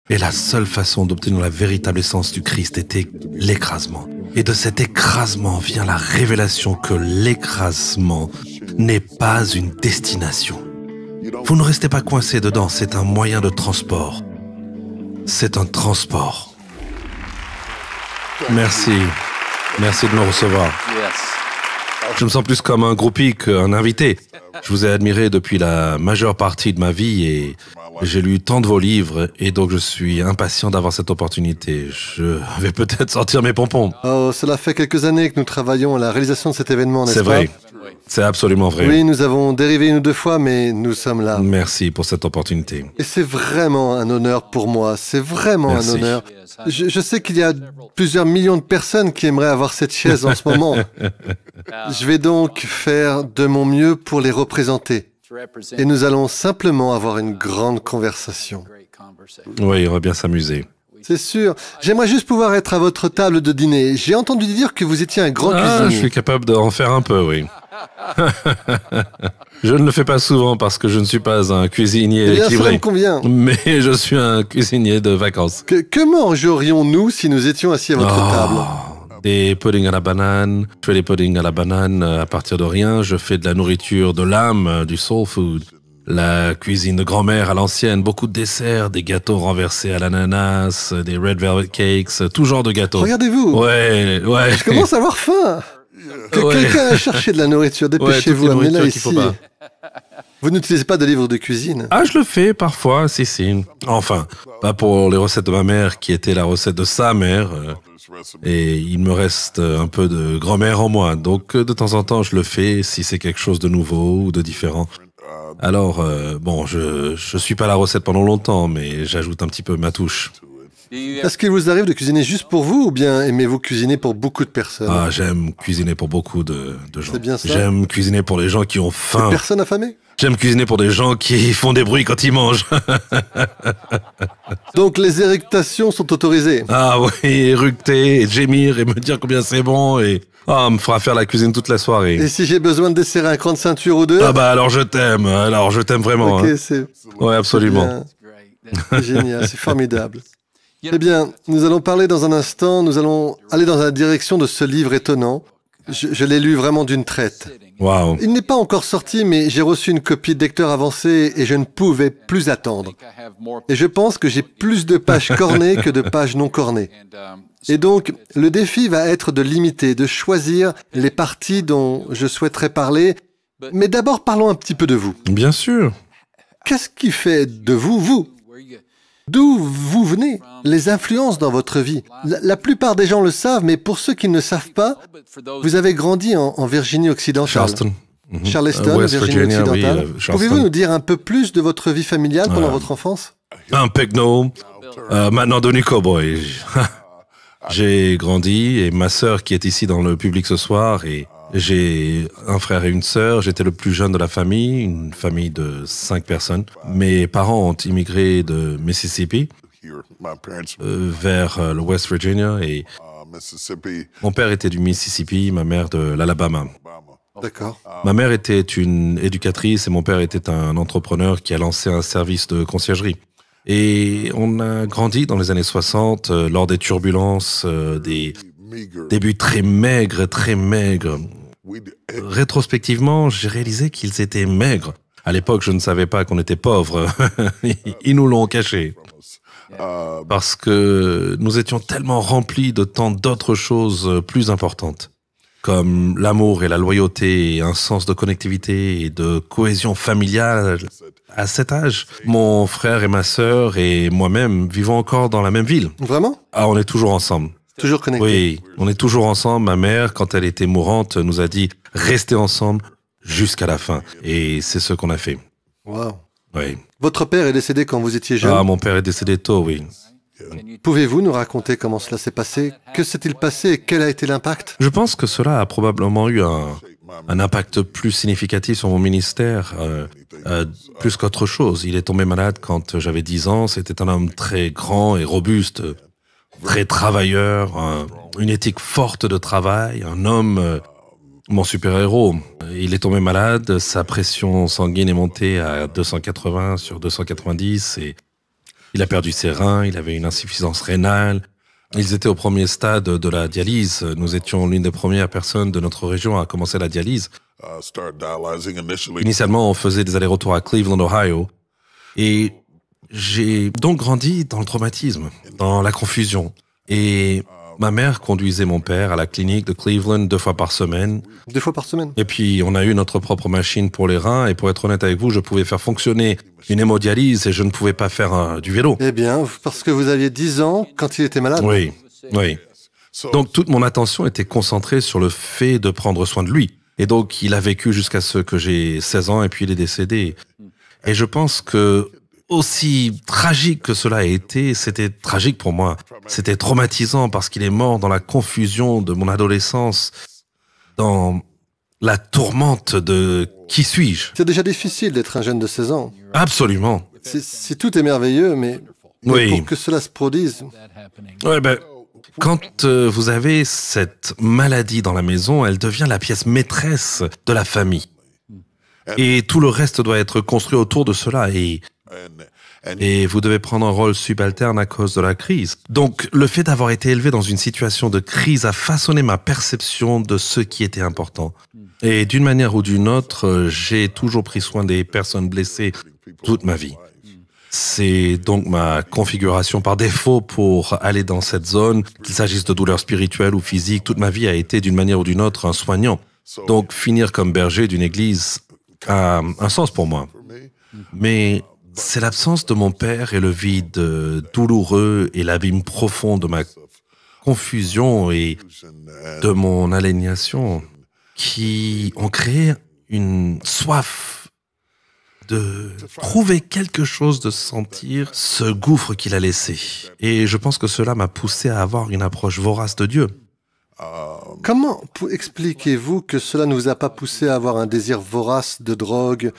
Et la seule façon d'obtenir la véritable essence du Christ était l'écrasement. Et de cet écrasement vient la révélation que l'écrasement n'est pas une destination. Vous ne restez pas coincé dedans, c'est un moyen de transport. C'est un transport. Merci. Merci de me recevoir. Je me sens plus comme un groupie qu'un invité. Je vous ai admiré depuis la majeure partie de ma vie et j'ai lu tant de vos livres et donc je suis impatient d'avoir cette opportunité. Je vais peut-être sortir mes pompons. Oh, cela fait quelques années que nous travaillons à la réalisation de cet événement, n'est-ce pas? C'est vrai. C'est absolument vrai. Oui, nous avons dérivé une ou deux fois, mais nous sommes là. Merci pour cette opportunité. Et c'est vraiment un honneur pour moi. C'est vraiment Merci. un honneur. Je sais qu'il y a plusieurs millions de personnes qui aimeraient avoir cette chaise en ce moment. Je vais donc faire de mon mieux pour les représenter. Et nous allons simplement avoir une grande conversation. Oui, on va bien s'amuser. C'est sûr. J'aimerais juste pouvoir être à votre table de dîner. J'ai entendu dire que vous étiez un grand cuisinier. Je suis capable d'en faire un peu, oui. Je ne le fais pas souvent parce que je ne suis pas un cuisinier Eh bien, cela équilibré. me convient. Mais je suis un cuisinier de vacances. Que mangerions-nous si nous étions assis à votre table? Des puddings à la banane. Je fais des puddings à la banane à partir de rien. Je fais de la nourriture de l'âme, du soul food. La cuisine de grand-mère à l'ancienne, beaucoup de desserts, des gâteaux renversés à l'ananas, des red velvet cakes, tout genre de gâteaux. Regardez-vous. Ouais. Je commence à avoir faim. Ouais. Quelqu'un a cherché de la nourriture. Dépêchez-vous, toutes les amenez-la nourritures qu'il ici. faut pas. Vous n'utilisez pas de livre de cuisine? Ah, je le fais parfois, si. Enfin, pas pour les recettes de ma mère, qui était la recette de sa mère. Et il me reste un peu de grand-mère en moi. Donc, de temps en temps, je le fais si c'est quelque chose de nouveau ou de différent. Alors, bon, je suis pas la recette pendant longtemps, mais j'ajoute un petit peu ma touche. Est-ce qu'il vous arrive de cuisiner juste pour vous ou bien aimez-vous cuisiner pour beaucoup de personnes? Ah, j'aime cuisiner pour beaucoup de gens. C'est bien ça. J'aime cuisiner pour les gens qui ont faim. Personne affamée? J'aime cuisiner pour des gens qui font des bruits quand ils mangent. Donc les éructations sont autorisées. Ah oui, éructer, et gémir et me dire combien c'est bon et... Ah, on me fera faire la cuisine toute la soirée. Et si j'ai besoin de desserrer un cran de ceinture ou deux? Ah bah alors je t'aime vraiment. Ok, Hein. c'est Ouais, absolument. bien. C'est génial, c'est formidable. Eh bien, nous allons parler dans un instant, nous allons aller dans la direction de ce livre étonnant. Je l'ai lu vraiment d'une traite. Waouh. Il n'est pas encore sorti, mais j'ai reçu une copie de lecteur avancé et je ne pouvais plus attendre. Et je pense que j'ai plus de pages cornées que de pages non cornées. Et donc, le défi va être de limiter, de choisir les parties dont je souhaiterais parler. Mais d'abord, parlons un petit peu de vous. Bien sûr. Qu'est-ce qui fait de vous, vous? D'où vous venez? Les influences dans votre vie. La plupart des gens le savent, mais pour ceux qui ne le savent pas, vous avez grandi en Virginie occidentale. Charleston. Charleston, West Virginie Virginia, oui, occidentale. Charleston. Pouvez-vous nous dire un peu plus de votre vie familiale pendant votre enfance? Un pecno, maintenant devenu cowboy. J'ai grandi et ma sœur qui est ici dans le public ce soir et j'ai un frère et une sœur. J'étais le plus jeune de la famille, une famille de 5 personnes. Mes parents ont immigré de Mississippi vers le West Virginia et mon père était du Mississippi, ma mère de l'Alabama. D'accord. Ma mère était une éducatrice et mon père était un entrepreneur qui a lancé un service de conciergerie. Et on a grandi dans les années 60 lors des turbulences, des débuts très maigres, très maigres. Rétrospectivement, j'ai réalisé qu'ils étaient maigres. À l'époque, je ne savais pas qu'on était pauvres. Ils nous l'ont caché. Parce que nous étions tellement remplis de tant d'autres choses plus importantes, comme l'amour et la loyauté, et un sens de connectivité et de cohésion familiale. À cet âge, mon frère et ma sœur et moi-même vivons encore dans la même ville. Vraiment? Ah, on est toujours ensemble. Toujours connecté? Oui, on est toujours ensemble. Ma mère, quand elle était mourante, nous a dit « Restez ensemble jusqu'à la fin ». Et c'est ce qu'on a fait. Wow. Oui. Votre père est décédé quand vous étiez jeune? Ah, mon père est décédé tôt, oui. Pouvez-vous nous raconter comment cela s'est passé? Que s'est-il passé et quel a été l'impact? Je pense que cela a probablement eu un impact plus significatif sur mon ministère, plus qu'autre chose. Il est tombé malade quand j'avais 10 ans. C'était un homme très grand et robuste, très travailleur, une éthique forte de travail, un homme, mon super-héros. Il est tombé malade, sa pression sanguine est montée à 280 sur 290 et Il a perdu ses reins, il avait une insuffisance rénale. Ils étaient au premier stade de la dialyse. Nous étions l'une des premières personnes de notre région à commencer la dialyse. Initialement, on faisait des allers-retours à Cleveland, Ohio. Et j'ai donc grandi dans le traumatisme, dans la confusion. Et ma mère conduisait mon père à la clinique de Cleveland 2 fois par semaine. 2 fois par semaine? Et puis, on a eu notre propre machine pour les reins. Et pour être honnête avec vous, je pouvais faire fonctionner une hémodialyse et je ne pouvais pas faire du vélo. Eh bien, parce que vous aviez 10 ans quand il était malade? Oui, oui. Donc, toute mon attention était concentrée sur le fait de prendre soin de lui. Et donc, il a vécu jusqu'à ce que j'ai 16 ans et puis il est décédé. Et je pense que, aussi tragique que cela a été, c'était tragique pour moi. C'était traumatisant parce qu'il est mort dans la confusion de mon adolescence, dans la tourmente de « qui suis-je » C'est déjà difficile d'être un jeune de 16 ans. Absolument. Si tout est merveilleux, mais Oui. pour que cela se produise... Ouais, ben, quand vous avez cette maladie dans la maison, elle devient la pièce maîtresse de la famille. Et tout le reste doit être construit autour de cela. Et vous devez prendre un rôle subalterne à cause de la crise. Donc, le fait d'avoir été élevé dans une situation de crise a façonné ma perception de ce qui était important. Et d'une manière ou d'une autre, j'ai toujours pris soin des personnes blessées toute ma vie. C'est donc ma configuration par défaut pour aller dans cette zone, qu'il s'agisse de douleurs spirituelles ou physiques. Toute ma vie a été d'une manière ou d'une autre un soignant. Donc, finir comme berger d'une église a un sens pour moi. Mais c'est l'absence de mon père et le vide douloureux et l'abîme profond de ma confusion et de mon aliénation qui ont créé une soif de trouver quelque chose, de sentir ce gouffre qu'il a laissé. Et je pense que cela m'a poussé à avoir une approche vorace de Dieu. Comment expliquez-vous que cela ne vous a pas poussé à avoir un désir vorace de drogue,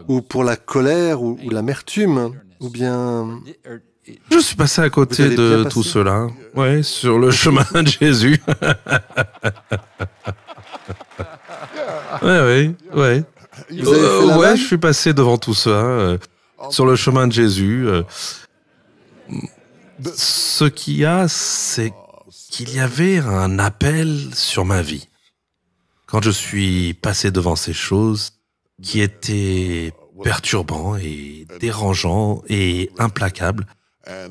ou pour la colère, ou l'amertume, ou bien... Je suis passé à côté de tout cela, ouais, sur le chemin de Jésus. Ouais. Ouais, je suis passé devant tout ça, sur le chemin de Jésus. Ce qu'il y a, c'est qu'il y avait un appel sur ma vie. Quand je suis passé devant ces choses qui étaient perturbants et dérangeants et implacables,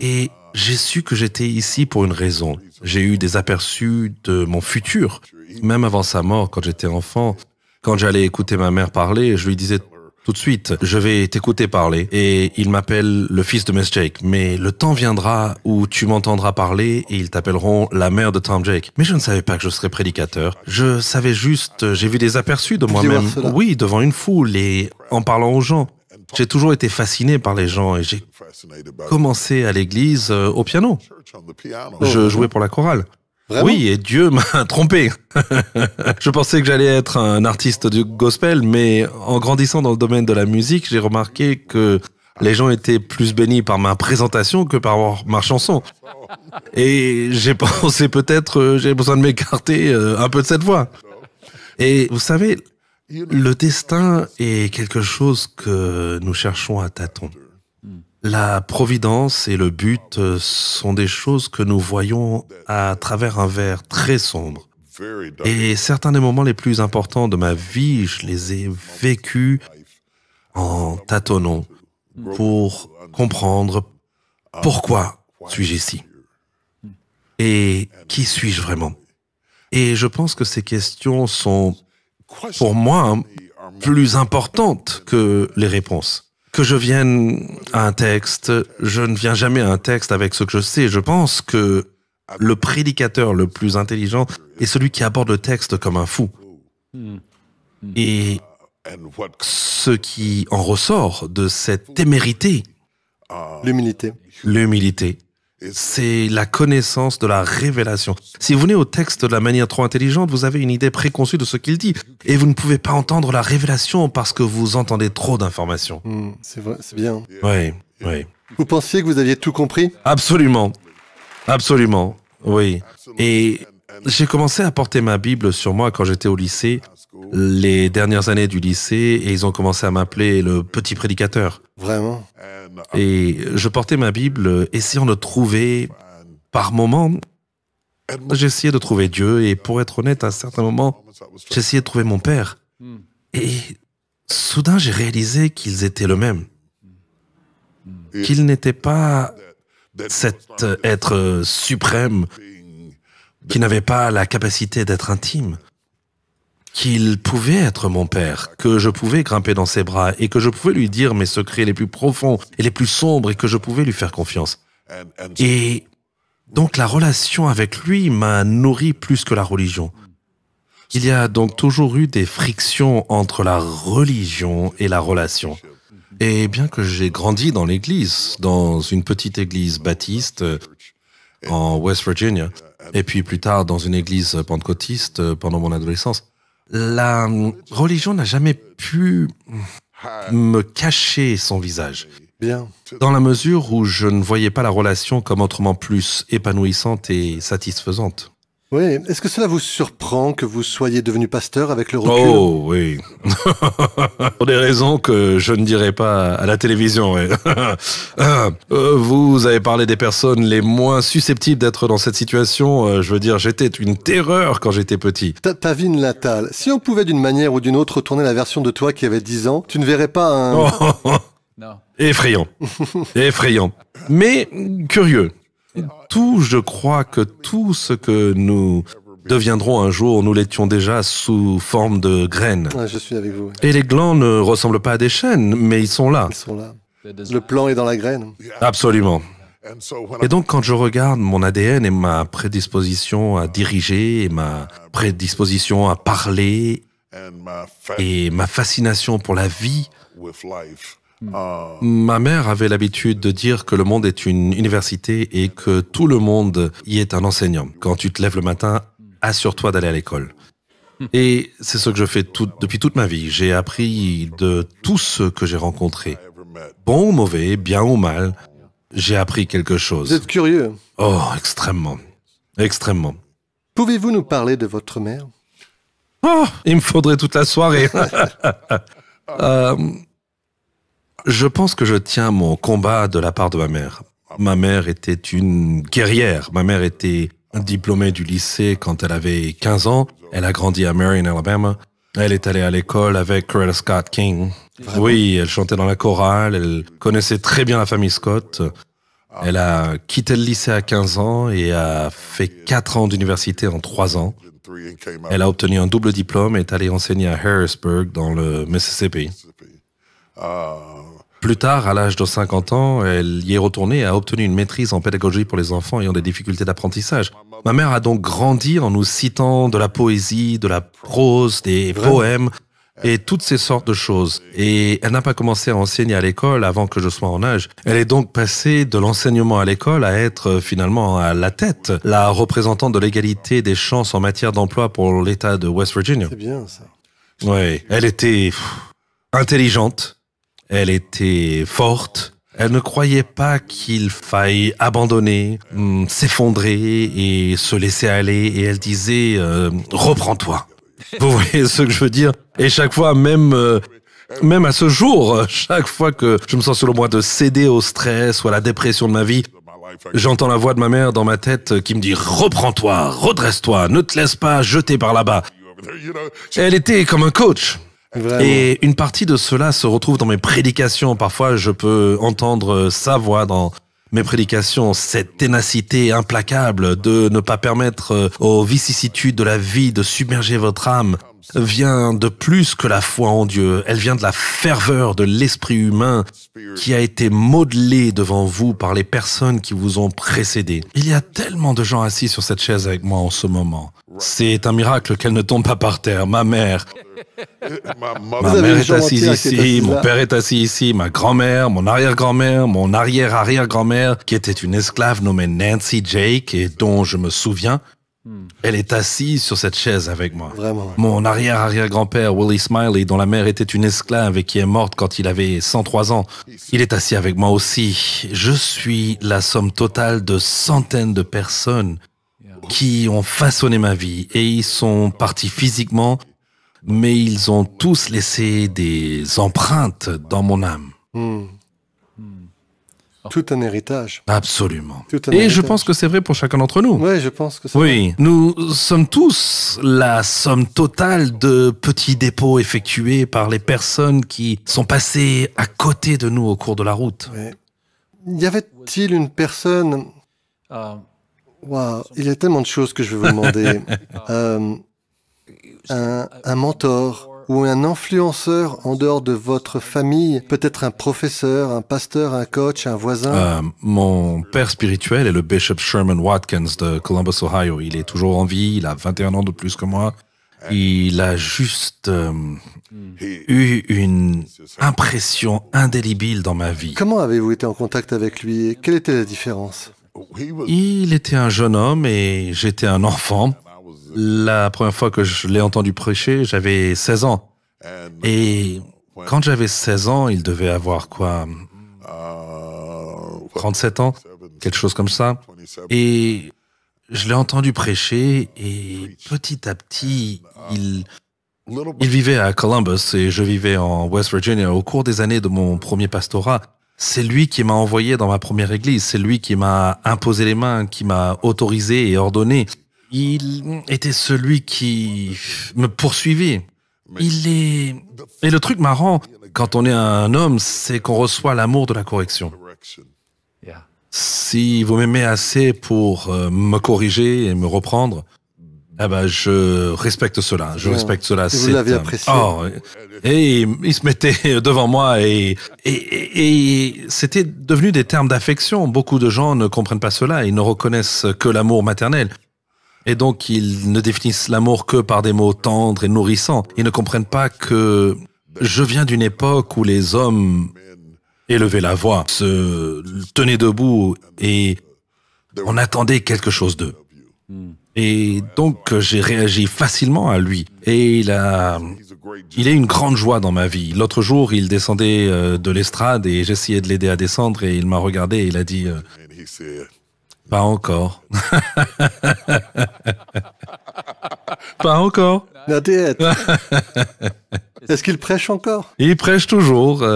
et j'ai su que j'étais ici pour une raison. J'ai eu des aperçus de mon futur. Même avant sa mort, quand j'étais enfant, quand j'allais écouter ma mère parler, je lui disais tout de suite, je vais t'écouter parler. Et il m'appelle le fils de Miss Jake. Mais le temps viendra où tu m'entendras parler et ils t'appelleront la mère de Tom Jake. Mais je ne savais pas que je serais prédicateur. Je savais juste, j'ai vu des aperçus de moi-même. Oui, devant une foule et en parlant aux gens. J'ai toujours été fasciné par les gens et j'ai commencé à l'église au piano. Je jouais pour la chorale. Vraiment? Oui, et Dieu m'a trompé. Je pensais que j'allais être un artiste du gospel, mais en grandissant dans le domaine de la musique, j'ai remarqué que les gens étaient plus bénis par ma présentation que par ma chanson. Et j'ai pensé peut-être j'ai besoin de m'écarter un peu de cette voie. Et vous savez, le destin est quelque chose que nous cherchons à tâtons. La providence et le but sont des choses que nous voyons à travers un verre très sombre. Et certains des moments les plus importants de ma vie, je les ai vécus en tâtonnant pour comprendre pourquoi suis-je ici et qui suis-je vraiment. Et je pense que ces questions sont, pour moi, plus importantes que les réponses. Que je vienne à un texte, je ne viens jamais à un texte avec ce que je sais. Je pense que le prédicateur le plus intelligent est celui qui aborde le texte comme un fou. Et ce qui en ressort de cette témérité, l'humilité, c'est la connaissance de la révélation. Si vous venez au texte de la manière trop intelligente, vous avez une idée préconçue de ce qu'il dit. Et vous ne pouvez pas entendre la révélation parce que vous entendez trop d'informations. C'est vrai, c'est bien. Oui. Vous pensiez que vous aviez tout compris? Absolument, oui. Et j'ai commencé à porter ma Bible sur moi quand j'étais au lycée. les dernières années du lycée et ils ont commencé à m'appeler le petit prédicateur. Vraiment? Et je portais ma Bible essayant de trouver, par moments, j'essayais de trouver Dieu et pour être honnête, à certains moments, j'essayais de trouver mon père. Et soudain, j'ai réalisé qu'ils étaient le même. Qu'ils n'étaient pas cet être suprême qui n'avait pas la capacité d'être intime, qu'il pouvait être mon père, que je pouvais grimper dans ses bras et que je pouvais lui dire mes secrets les plus profonds et les plus sombres et que je pouvais lui faire confiance. Et donc la relation avec lui m'a nourri plus que la religion. Il y a donc toujours eu des frictions entre la religion et la relation. Et bien que j'ai grandi dans l'église, dans une petite église baptiste en West Virginia, et puis plus tard dans une église pentecôtiste pendant mon adolescence, la religion n'a jamais pu me cacher son visage. Bien. Dans la mesure où je ne voyais pas la relation comme autrement plus épanouissante et satisfaisante. Oui. Est-ce que cela vous surprend que vous soyez devenu pasteur avec le recul? Oh, oui. Pour des raisons que je ne dirai pas à la télévision. Oui. Vous avez parlé des personnes les moins susceptibles d'être dans cette situation. Je veux dire, j'étais une terreur quand j'étais petit. Ta vie natale. Si on pouvait d'une manière ou d'une autre retourner la version de toi qui avait 10 ans, tu ne verrais pas un... Non. Effrayant. Effrayant. Mais curieux. Je crois que tout ce que nous deviendrons un jour, nous l'étions déjà sous forme de graines. Ouais, je suis avec vous. Et les glands ne ressemblent pas à des chênes, mais ils sont là. Ils sont là. Le plan est dans la graine. Absolument. Et donc, quand je regarde mon ADN et ma prédisposition à diriger, et ma prédisposition à parler, et ma fascination pour la vie, ma mère avait l'habitude de dire que le monde est une université et que tout le monde y est un enseignant. Quand tu te lèves le matin, assure-toi d'aller à l'école. Et c'est ce que je fais depuis toute ma vie. J'ai appris de tous ceux que j'ai rencontrés. Bon ou mauvais, bien ou mal, j'ai appris quelque chose. Vous êtes curieux? Oh, extrêmement. Extrêmement. Pouvez-vous nous parler de votre mère? Oh, il me faudrait toute la soirée. Je pense que je tiens mon combat de la part de ma mère. Ma mère était une guerrière. Ma mère était diplômée du lycée quand elle avait 15 ans. Elle a grandi à Marion, Alabama. Elle est allée à l'école avec Coretta Scott King. Vraiment? Oui, elle chantait dans la chorale. Elle connaissait très bien la famille Scott. Elle a quitté le lycée à 15 ans et a fait 4 ans d'université en 3 ans. Elle a obtenu un double diplôme et est allée enseigner à Harrisburg dans le Mississippi. Plus tard, à l'âge de 50 ans, elle y est retournée et a obtenu une maîtrise en pédagogie pour les enfants ayant des difficultés d'apprentissage. Ma mère a donc grandi en nous citant de la poésie, de la prose, des poèmes et toutes ces sortes de choses. Et elle n'a pas commencé à enseigner à l'école avant que je sois en âge. Elle est donc passée de l'enseignement à l'école à être finalement à la tête, la représentante de l'égalité des chances en matière d'emploi pour l'État de West Virginia. C'est bien ça. Oui, elle était intelligente. Elle était forte. Elle ne croyait pas qu'il faille abandonner, s'effondrer et se laisser aller. Et elle disait « reprends-toi ». Vous voyez ce que je veux dire? Et chaque fois, même à ce jour, chaque fois que je me sens sur le point de céder au stress ou à la dépression de ma vie, j'entends la voix de ma mère dans ma tête qui me dit « reprends-toi, redresse-toi, ne te laisse pas jeter par là-bas ». Elle était comme un coach. Vraiment. Et une partie de cela se retrouve dans mes prédications. Parfois, je peux entendre sa voix dans mes prédications, cette ténacité implacable de ne pas permettre aux vicissitudes de la vie de submerger votre âme vient de plus que la foi en Dieu. Elle vient de la ferveur de l'esprit humain qui a été modelé devant vous par les personnes qui vous ont précédé. Il y a tellement de gens assis sur cette chaise avec moi en ce moment. C'est un miracle qu'elle ne tombe pas par terre. Ma mère est assise ici, mon père est assis ici, ma grand-mère, mon arrière-grand-mère, mon arrière-arrière-grand-mère, qui était une esclave nommée Nancy Jake et dont je me souviens. Elle est assise sur cette chaise avec moi. Vraiment. Mon arrière-arrière-grand-père, Willie Smiley, dont la mère était une esclave et qui est morte quand il avait 103 ans, il est assis avec moi aussi. Je suis la somme totale de centaines de personnes qui ont façonné ma vie et ils sont partis physiquement mais ils ont tous laissé des empreintes dans mon âme. Tout un héritage. Absolument. Tout un Et héritage. je pense que c'est vrai pour chacun d'entre nous. Oui, je pense que c'est Oui, nous sommes tous la somme totale de petits dépôts effectués par les personnes qui sont passées à côté de nous au cours de la route. vrai. Y avait-il une personne... Waouh, il y a tellement de choses que je veux vous demander. Un mentor ou un influenceur en dehors de votre famille, peut-être un professeur, un pasteur, un coach, un voisin. Mon père spirituel est le Bishop Sherman Watkins de Columbus, Ohio. Il est toujours en vie, il a 21 ans de plus que moi. Il a juste eu une impression indélébile dans ma vie. Comment avez-vous été en contact avec lui et quelle était la différence? Il était un jeune homme et j'étais un enfant. La première fois que je l'ai entendu prêcher, j'avais 16 ans. Et quand j'avais 16 ans, il devait avoir quoi, 37 ans, quelque chose comme ça. Et je l'ai entendu prêcher et petit à petit, il vivait à Columbus et je vivais en West Virginia. Au cours des années de mon premier pastorat, c'est lui qui m'a envoyé dans ma première église. C'est lui qui m'a imposé les mains, qui m'a autorisé et ordonné. Il était celui qui me poursuivait. Et le truc marrant, quand on est un homme, c'est qu'on reçoit l'amour de la correction. Si vous m'aimez assez pour me corriger et me reprendre, eh ben, je respecte cela. Je respecte cela. Vous l'avez apprécié. Oh, et il se mettait devant moi et c'était devenu des termes d'affection. Beaucoup de gens ne comprennent pas cela. Ils ne reconnaissent que l'amour maternel. Et donc, ils ne définissent l'amour que par des mots tendres et nourrissants. Ils ne comprennent pas que je viens d'une époque où les hommes élevaient la voix, se tenaient debout et on attendait quelque chose d'eux. Et donc, j'ai réagi facilement à lui. Et il a une grande joie dans ma vie. L'autre jour, il descendait de l'estrade et j'essayais de l'aider à descendre et il m'a regardé et il a dit pas encore. Pas encore. Not yet. Est-ce qu'il prêche encore? Il prêche toujours.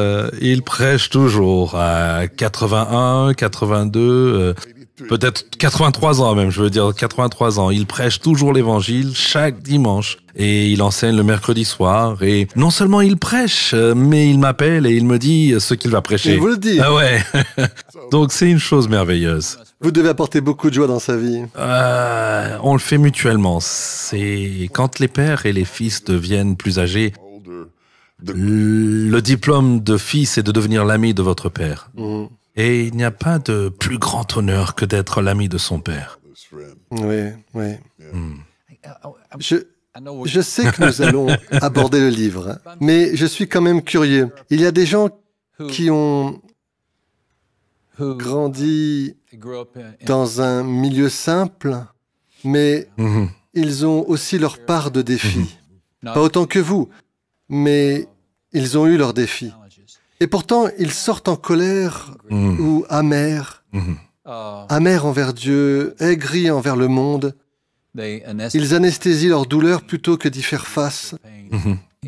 Il prêche toujours à 81, 82, peut-être 83 ans même, je veux dire 83 ans. Il prêche toujours l'évangile chaque dimanche. Et il enseigne le mercredi soir. Et non seulement il prêche, mais il m'appelle et il me dit ce qu'il va prêcher. Il vous le dit. Ah ouais. Donc c'est une chose merveilleuse. Vous devez apporter beaucoup de joie dans sa vie. On le fait mutuellement. C'est quand les pères et les fils deviennent plus âgés, le diplôme de fils est de devenir l'ami de votre père. Et il n'y a pas de plus grand honneur que d'être l'ami de son père. Oui, oui. Je sais que nous allons aborder le livre, mais je suis quand même curieux. Il y a des gens qui ont grandi dans un milieu simple, mais ils ont aussi leur part de défis. Pas autant que vous, mais ils ont eu leurs défis. Et pourtant, ils sortent en colère ou amers, amers envers Dieu, aigris envers le monde. Ils anesthésient leur douleur plutôt que d'y faire face.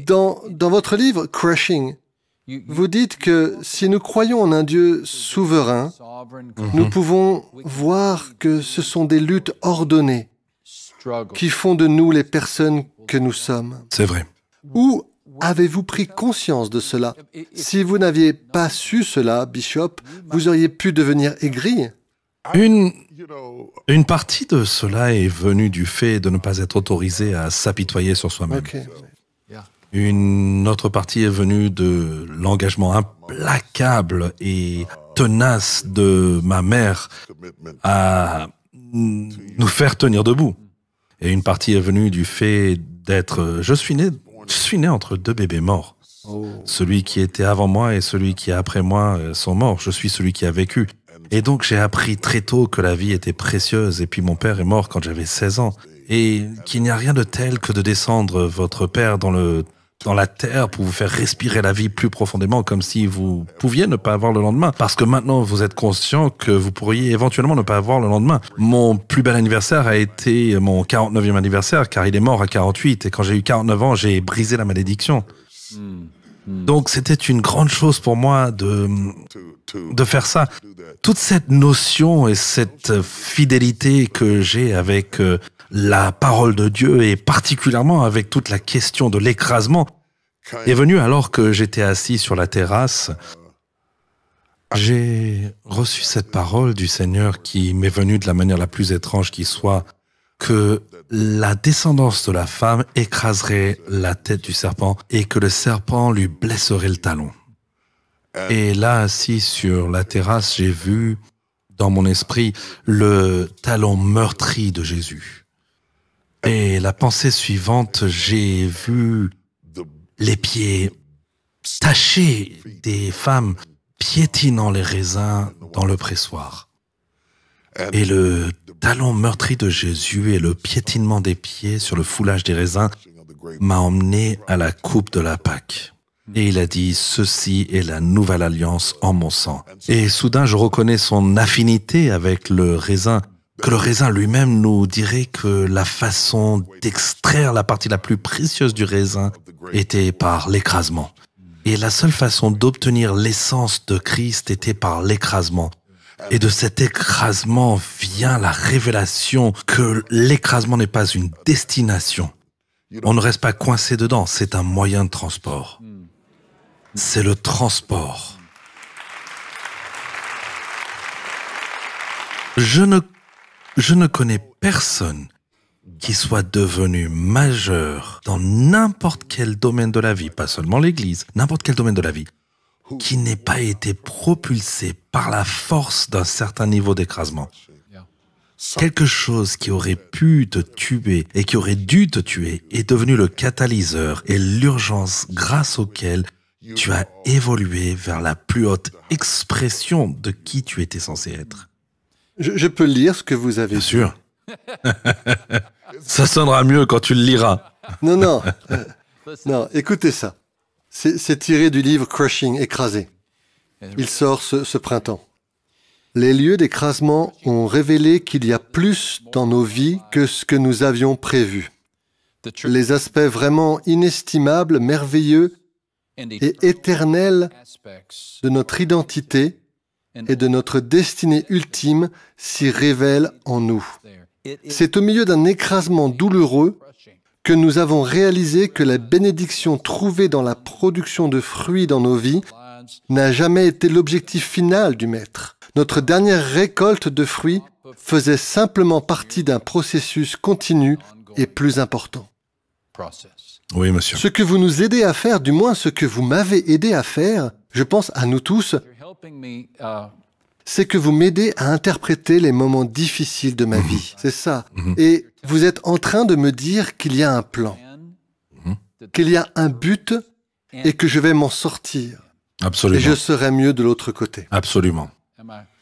Dans votre livre, Crushing, vous dites que si nous croyons en un Dieu souverain, nous pouvons voir que ce sont des luttes ordonnées qui font de nous les personnes que nous sommes. C'est vrai. Où avez-vous pris conscience de cela? Si vous n'aviez pas su cela, Bishop, vous auriez pu devenir aigri. Une partie de cela est venue du fait de ne pas être autorisé à s'apitoyer sur soi-même. Okay. Une autre partie est venue de l'engagement implacable et tenace de ma mère à nous faire tenir debout. Et une partie est venue du fait d'être... Je suis né entre deux bébés morts. Celui qui était avant moi et celui qui est après moi sont morts. Je suis celui qui a vécu. Et donc j'ai appris très tôt que la vie était précieuse. Et puis mon père est mort quand j'avais 16 ans. Et qu'il n'y a rien de tel que de descendre votre père dans le dans la terre pour vous faire respirer la vie plus profondément, comme si vous pouviez ne pas avoir le lendemain. Parce que maintenant, vous êtes conscient que vous pourriez éventuellement ne pas avoir le lendemain. Mon plus bel anniversaire a été mon 49e anniversaire, car il est mort à 48. Et quand j'ai eu 49 ans, j'ai brisé la malédiction. Donc c'était une grande chose pour moi de faire ça. Toute cette notion et cette fidélité que j'ai avec la parole de Dieu et particulièrement avec toute la question de l'écrasement est venue alors que j'étais assis sur la terrasse. J'ai reçu cette parole du Seigneur qui m'est venue de la manière la plus étrange qui soit, que la descendance de la femme écraserait la tête du serpent et que le serpent lui blesserait le talon. Et là, assis sur la terrasse, j'ai vu dans mon esprit le talon meurtri de Jésus. Et la pensée suivante, j'ai vu les pieds tachés des femmes piétinant les raisins dans le pressoir. Et le talon meurtri de Jésus et le piétinement des pieds sur le foulage des raisins m'a emmené à la coupe de la Pâque. Et il a dit, ceci est la nouvelle alliance en mon sang. Et soudain, je reconnais son affinité avec le raisin, que le raisin lui-même nous dirait que la façon d'extraire la partie la plus précieuse du raisin était par l'écrasement. Et la seule façon d'obtenir l'essence de Christ était par l'écrasement. Et de cet écrasement vient la révélation que l'écrasement n'est pas une destination. On ne reste pas coincé dedans, c'est un moyen de transport. C'est le transport. Je ne connais personne qui soit devenu majeur dans n'importe quel domaine de la vie, pas seulement l'Église, n'importe quel domaine de la vie, qui n'ait pas été propulsé par la force d'un certain niveau d'écrasement. Quelque chose qui aurait pu te tuer et qui aurait dû te tuer est devenu le catalyseur et l'urgence grâce auquel tu as évolué vers la plus haute expression de qui tu étais censé être. Je peux lire ce que vous avez dit. Bien sûr. Ça sonnera mieux quand tu le liras. Non, écoutez ça. C'est tiré du livre Crushing, écrasé. Il sort ce printemps. Les lieux d'écrasement ont révélé qu'il y a plus dans nos vies que ce que nous avions prévu. Les aspects vraiment inestimables, merveilleux et éternels de notre identité et de notre destinée ultime s'y révèlent en nous. C'est au milieu d'un écrasement douloureux que nous avons réalisé que la bénédiction trouvée dans la production de fruits dans nos vies n'a jamais été l'objectif final du Maître. Notre dernière récolte de fruits faisait simplement partie d'un processus continu et plus important. Oui, monsieur. Ce que vous nous aidez à faire, du moins ce que vous m'avez aidé à faire, je pense à nous tous, c'est que vous m'aidez à interpréter les moments difficiles de ma vie. C'est ça. Et vous êtes en train de me dire qu'il y a un plan, qu'il y a un but et que je vais m'en sortir. Absolument. Et je serai mieux de l'autre côté. Absolument.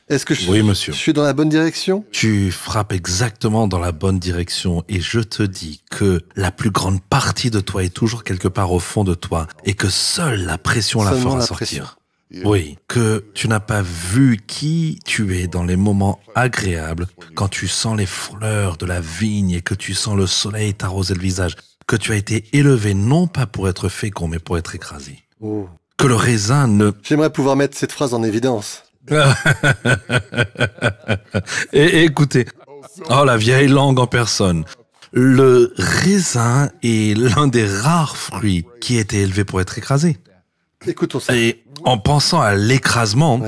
Est-ce que oui, monsieur. Je suis dans la bonne direction? Tu frappes exactement dans la bonne direction et je te dis que la plus grande partie de toi est toujours quelque part au fond de toi et que seule la pression la fera sortir. Oui, que tu n'as pas vu qui tu es dans les moments agréables, quand tu sens les fleurs de la vigne et que tu sens le soleil t'arroser le visage, que tu as été élevé non pas pour être fécond mais pour être écrasé. Oh. Que le raisin ne... J'aimerais pouvoir mettre cette phrase en évidence. Et écoutez, oh la vieille langue en personne. Le raisin est l'un des rares fruits qui était élevé pour être écrasé. Écoutons ça. Et en pensant à l'écrasement,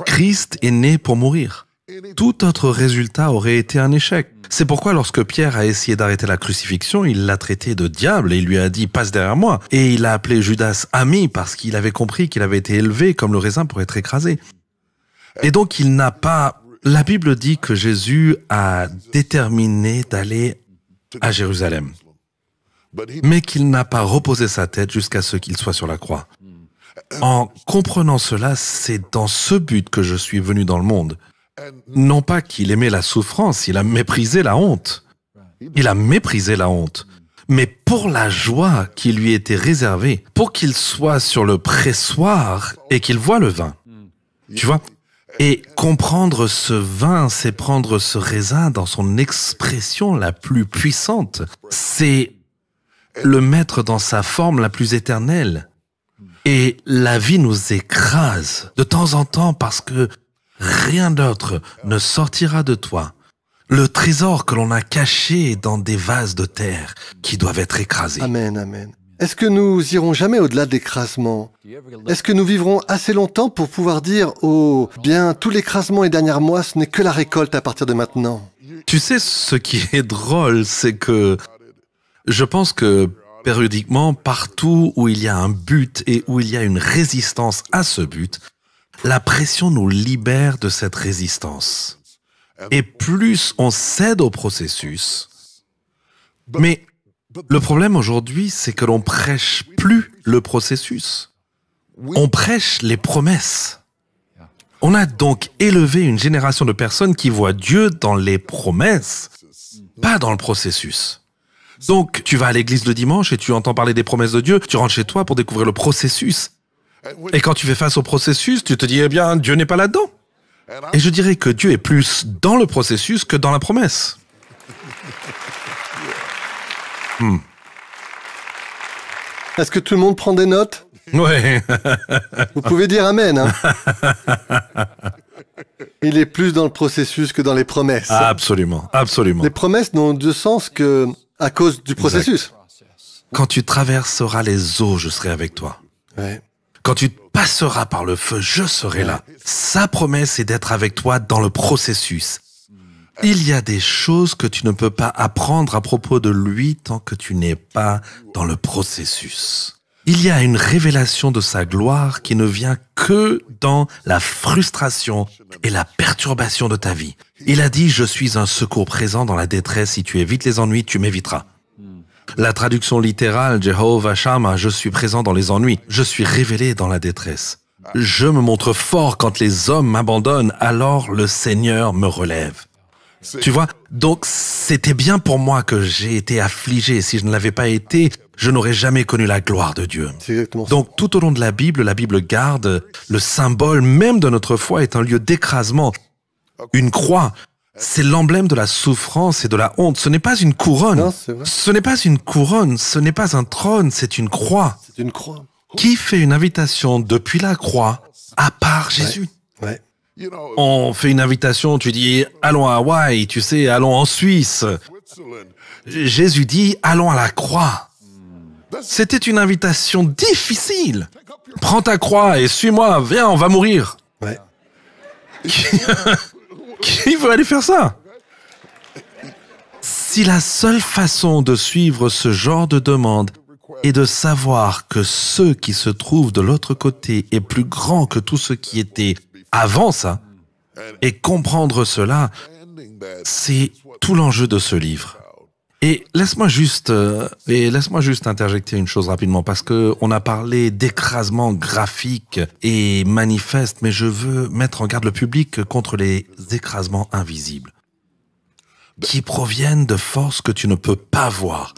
Christ est né pour mourir. Tout autre résultat aurait été un échec. C'est pourquoi lorsque Pierre a essayé d'arrêter la crucifixion, il l'a traité de diable et il lui a dit « passe derrière moi ». Et il a appelé Judas ami parce qu'il avait compris qu'il avait été élevé comme le raisin pour être écrasé. Et donc il n'a pas... La Bible dit que Jésus a déterminé d'aller à Jérusalem, mais qu'il n'a pas reposé sa tête jusqu'à ce qu'il soit sur la croix. En comprenant cela, c'est dans ce but que je suis venu dans le monde. Non pas qu'il aimait la souffrance, il a méprisé la honte. Il a méprisé la honte. mais pour la joie qui lui était réservée, pour qu'il soit sur le pressoir et qu'il voie le vin. Tu vois? Et comprendre ce vin, c'est prendre ce raisin dans son expression la plus puissante. C'est le mettre dans sa forme la plus éternelle. Et la vie nous écrase de temps en temps parce que rien d'autre ne sortira de toi. Le trésor que l'on a caché dans des vases de terre qui doivent être écrasés. Amen, amen. Est-ce que nous irons jamais au-delà de l'écrasement? Est-ce que nous vivrons assez longtemps pour pouvoir dire « Oh, bien, tout l'écrasement et derniers mois, ce n'est que la récolte à partir de maintenant ». Tu sais, ce qui est drôle, c'est que je pense que périodiquement, partout où il y a un but et où il y a une résistance à ce but, la pression nous libère de cette résistance. Et plus on cède au processus, mais le problème aujourd'hui, c'est que l'on prêche plus le processus. On prêche les promesses. On a donc élevé une génération de personnes qui voient Dieu dans les promesses, pas dans le processus. Donc, tu vas à l'église le dimanche et tu entends parler des promesses de Dieu, tu rentres chez toi pour découvrir le processus. Et quand tu fais face au processus, tu te dis, eh bien, Dieu n'est pas là-dedans. Et je dirais que Dieu est plus dans le processus que dans la promesse. Est-ce que tout le monde prend des notes? Ouais. Vous pouvez dire Amen. Hein? Il est plus dans le processus que dans les promesses. Absolument, absolument. Les promesses n'ont de sens que à cause du processus. Quand tu traverseras les eaux, je serai avec toi. Ouais. Quand tu passeras par le feu, je serai là. Sa promesse est d'être avec toi dans le processus. Il y a des choses que tu ne peux pas apprendre à propos de lui tant que tu n'es pas dans le processus. Il y a une révélation de sa gloire qui ne vient que dans la frustration et la perturbation de ta vie. Il a dit « Je suis un secours présent dans la détresse. Si tu évites les ennuis, tu m'éviteras. » La traduction littérale, Jehovah Shammah, je suis présent dans les ennuis. Je suis révélé dans la détresse. Je me montre fort quand les hommes m'abandonnent, alors le Seigneur me relève. Tu vois, donc c'était bien pour moi que j'ai été affligé. Si je ne l'avais pas été, je n'aurais jamais connu la gloire de Dieu. Donc tout au long de la Bible garde le symbole même de notre foi est un lieu d'écrasement. Une croix, c'est l'emblème de la souffrance et de la honte. Ce n'est pas une couronne. Non, ce n'est pas une couronne, ce n'est pas un trône, c'est une croix. C'est une croix. Qui fait une invitation depuis la croix, à part Jésus? Ouais. On fait une invitation, tu dis « Allons à Hawaï », tu sais, « Allons en Suisse ». Jésus dit « Allons à la croix ». C'était une invitation difficile. Prends ta croix et suis-moi, viens, on va mourir. Ouais. Qui veut aller faire ça? Si la seule façon de suivre ce genre de demande est de savoir que ce qui se trouve de l'autre côté est plus grand que tout ce qui était avant ça, et comprendre cela, c'est tout l'enjeu de ce livre. Et laisse-moi juste interjecter une chose rapidement, parce que on a parlé d'écrasement graphique et manifeste, mais je veux mettre en garde le public contre les écrasements invisibles, qui proviennent de forces que tu ne peux pas voir,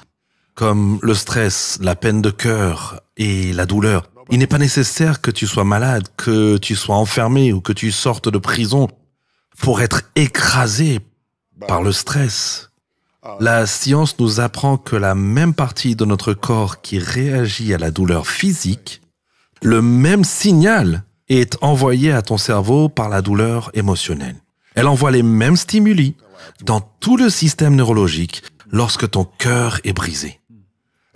comme le stress, la peine de cœur et la douleur. Il n'est pas nécessaire que tu sois malade, que tu sois enfermé ou que tu sortes de prison pour être écrasé par le stress. La science nous apprend que la même partie de notre corps qui réagit à la douleur physique, le même signal est envoyé à ton cerveau par la douleur émotionnelle. Elle envoie les mêmes stimuli dans tout le système neurologique lorsque ton cœur est brisé,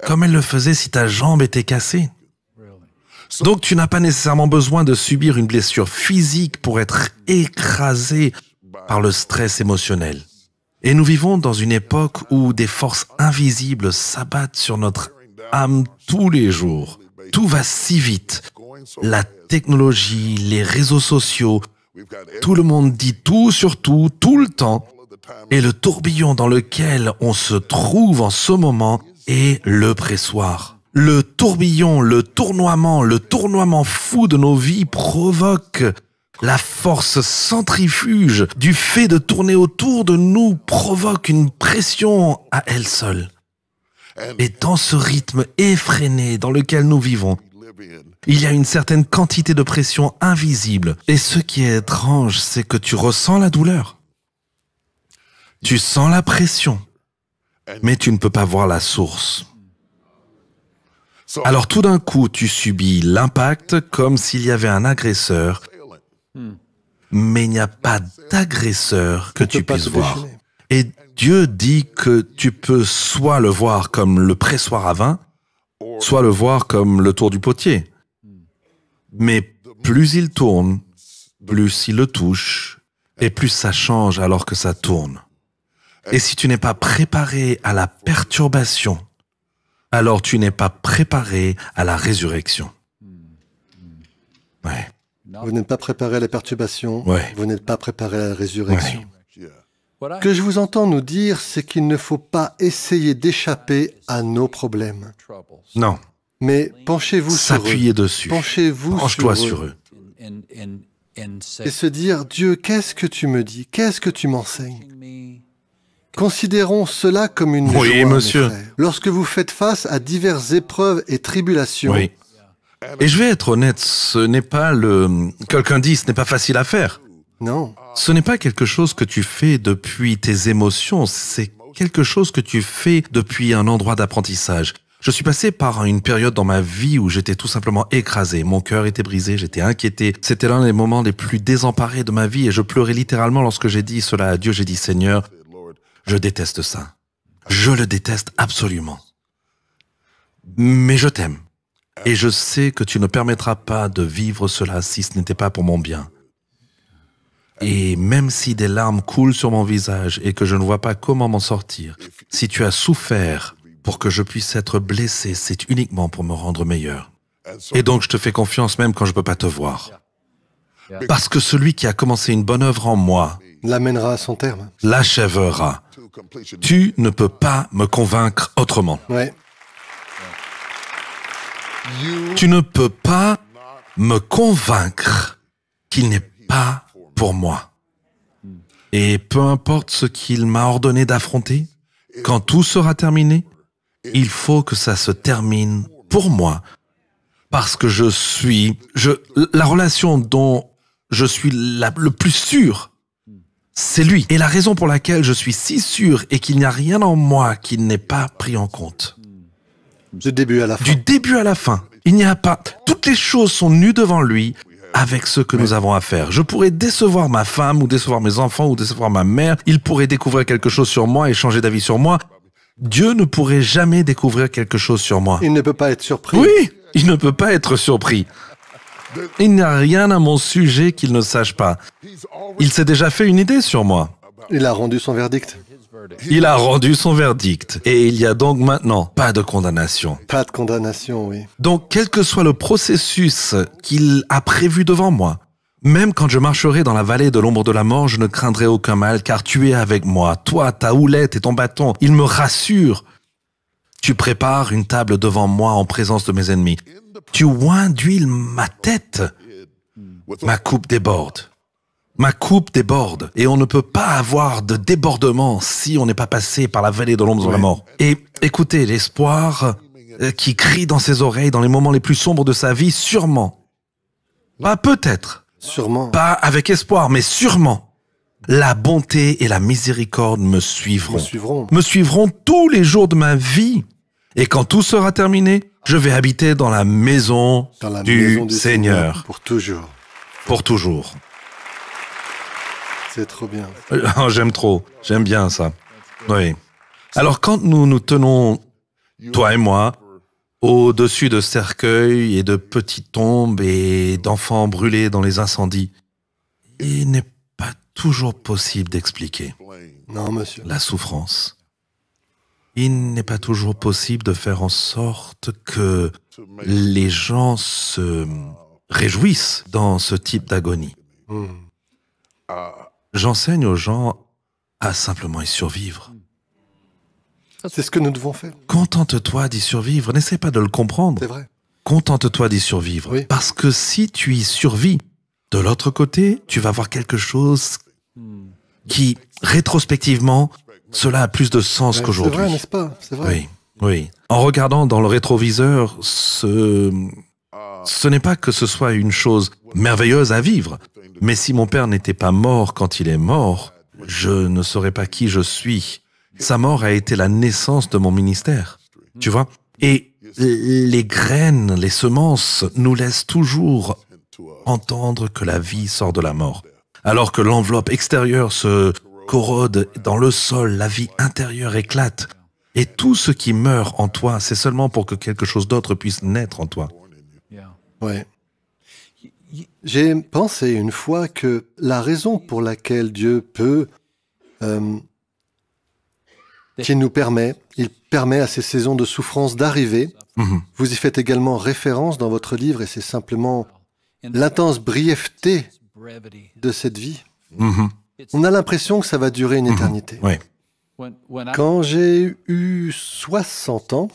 comme elle le faisait si ta jambe était cassée. Donc tu n'as pas nécessairement besoin de subir une blessure physique pour être écrasé par le stress émotionnel. Et nous vivons dans une époque où des forces invisibles s'abattent sur notre âme tous les jours. Tout va si vite. La technologie, les réseaux sociaux, tout le monde dit tout sur tout, tout le temps. Et le tourbillon dans lequel on se trouve en ce moment est le pressoir. Le tourbillon, le tournoiement fou de nos vies provoque la force centrifuge du fait de tourner autour de nous provoque une pression à elle seule. Et dans ce rythme effréné dans lequel nous vivons, il y a une certaine quantité de pression invisible. Et ce qui est étrange, c'est que tu ressens la douleur. Tu sens la pression, mais tu ne peux pas voir la source. Alors tout d'un coup, tu subis l'impact comme s'il y avait un agresseur, mais il n'y a pas d'agresseur que tu puisses voir. Et Dieu dit que tu peux soit le voir comme le pressoir à vin, soit le voir comme le tour du potier. Mais plus il tourne, plus il le touche, et plus ça change alors que ça tourne. Et si tu n'es pas préparé à la perturbation, alors tu n'es pas préparé à la résurrection. Ouais. Vous n'êtes pas préparé à la perturbation, Ouais. vous n'êtes pas préparé à la résurrection. Ouais. Ce que je vous entends nous dire, c'est qu'il ne faut pas essayer d'échapper à nos problèmes. Non. Mais penchez-vous sur eux. S'appuyer dessus. Penchez-vous Penche-toi sur eux. Et se dire, Dieu, qu'est-ce que tu me dis? Qu'est-ce que tu m'enseignes? Considérons cela comme une Oui, joie, monsieur. mes frères. Lorsque vous faites face à diverses épreuves et tribulations, Oui. Et je vais être honnête, ce n'est pas le... Quelqu'un dit, ce n'est pas facile à faire. non, Ce n'est pas quelque chose que tu fais depuis tes émotions, c'est quelque chose que tu fais depuis un endroit d'apprentissage. Je suis passé par une période dans ma vie où j'étais tout simplement écrasé. Mon cœur était brisé, j'étais inquiété. C'était l'un des moments les plus désemparés de ma vie et je pleurais littéralement lorsque j'ai dit cela à Dieu. J'ai dit, Seigneur, je déteste ça. Je le déteste absolument. Mais je t'aime. Et je sais que tu ne permettras pas de vivre cela si ce n'était pas pour mon bien. Et même si des larmes coulent sur mon visage et que je ne vois pas comment m'en sortir, si tu as souffert pour que je puisse être blessé, c'est uniquement pour me rendre meilleur. Et donc je te fais confiance même quand je ne peux pas te voir. Parce que celui qui a commencé une bonne œuvre en moi l'amènera à son terme. l'achèvera. Tu ne peux pas me convaincre autrement. Ouais. Tu ne peux pas me convaincre qu'il n'est pas pour moi. Et peu importe ce qu'il m'a ordonné d'affronter, quand tout sera terminé, il faut que ça se termine pour moi. Parce que la relation dont je suis le plus sûr, c'est lui. Et la raison pour laquelle je suis si sûr et qu'il n'y a rien en moi qui n'est pas pris en compte. Du début à la fin. Du début à la fin. Il n'y a pas... Toutes les choses sont nues devant lui avec ce que nous avons à faire. Je pourrais décevoir ma femme ou décevoir mes enfants ou décevoir ma mère. Il pourrait découvrir quelque chose sur moi et changer d'avis sur moi. Dieu ne pourrait jamais découvrir quelque chose sur moi. Il ne peut pas être surpris. Oui, il ne peut pas être surpris. Il n'y a rien à mon sujet qu'il ne sache pas. Il s'est déjà fait une idée sur moi. Il a rendu son verdict. Il a rendu son verdict. Et il y a donc maintenant pas de condamnation. Pas de condamnation, oui. Donc, quel que soit le processus qu'il a prévu devant moi, même quand je marcherai dans la vallée de l'ombre de la mort, je ne craindrai aucun mal, car tu es avec moi. Toi, ta houlette et ton bâton, ils me rassurent. Tu prépares une table devant moi en présence de mes ennemis. Tu oins d'huile ma tête. Ma coupe déborde. Ma coupe déborde. Et on ne peut pas avoir de débordement si on n'est pas passé par la vallée de l'ombre de la mort. Et écoutez, l'espoir qui crie dans ses oreilles dans les moments les plus sombres de sa vie, sûrement. Pas peut-être. Sûrement. Pas avec espoir, mais sûrement. La bonté et la miséricorde me suivront. Me suivront. Me suivront tous les jours de ma vie. Et quand tout sera terminé, je vais habiter dans la maison, du Seigneur. Pour toujours. Pour toujours. C'est trop bien. Oh, j'aime trop. J'aime bien ça. Oui. Alors quand nous nous tenons, toi et moi, au-dessus de cercueils et de petites tombes et d'enfants brûlés dans les incendies, il n'est pas toujours possible d'expliquer Non, monsieur. la souffrance. Il n'est pas toujours possible de faire en sorte que les gens se réjouissent dans ce type d'agonie. J'enseigne aux gens à simplement y survivre. C'est ce que nous devons faire. Contente-toi d'y survivre, n'essaie pas de le comprendre. C'est vrai. Contente-toi d'y survivre. Oui. Parce que si tu y survis, de l'autre côté, tu vas voir quelque chose qui, rétrospectivement, cela a plus de sens C'est qu'aujourd'hui. vrai, n'est-ce pas? C'est vrai. Oui, Oui. En regardant dans le rétroviseur, ce n'est pas que ce soit une chose merveilleuse à vivre. Mais si mon père n'était pas mort quand il est mort, je ne saurais pas qui je suis. Sa mort a été la naissance de mon ministère. Tu vois? Et les graines, les semences nous laissent toujours entendre que la vie sort de la mort. Alors que l'enveloppe extérieure se corrode dans le sol, la vie intérieure éclate. Et tout ce qui meurt en toi, c'est seulement pour que quelque chose d'autre puisse naître en toi. Ouais. J'ai pensé une fois que la raison pour laquelle Dieu peut, qu'il nous permet, il permet à ces saisons de souffrance d'arriver. Vous y faites également référence dans votre livre et c'est simplement l'intense brièveté de cette vie. On a l'impression que ça va durer une éternité. Ouais. Quand j'ai eu 60 ans,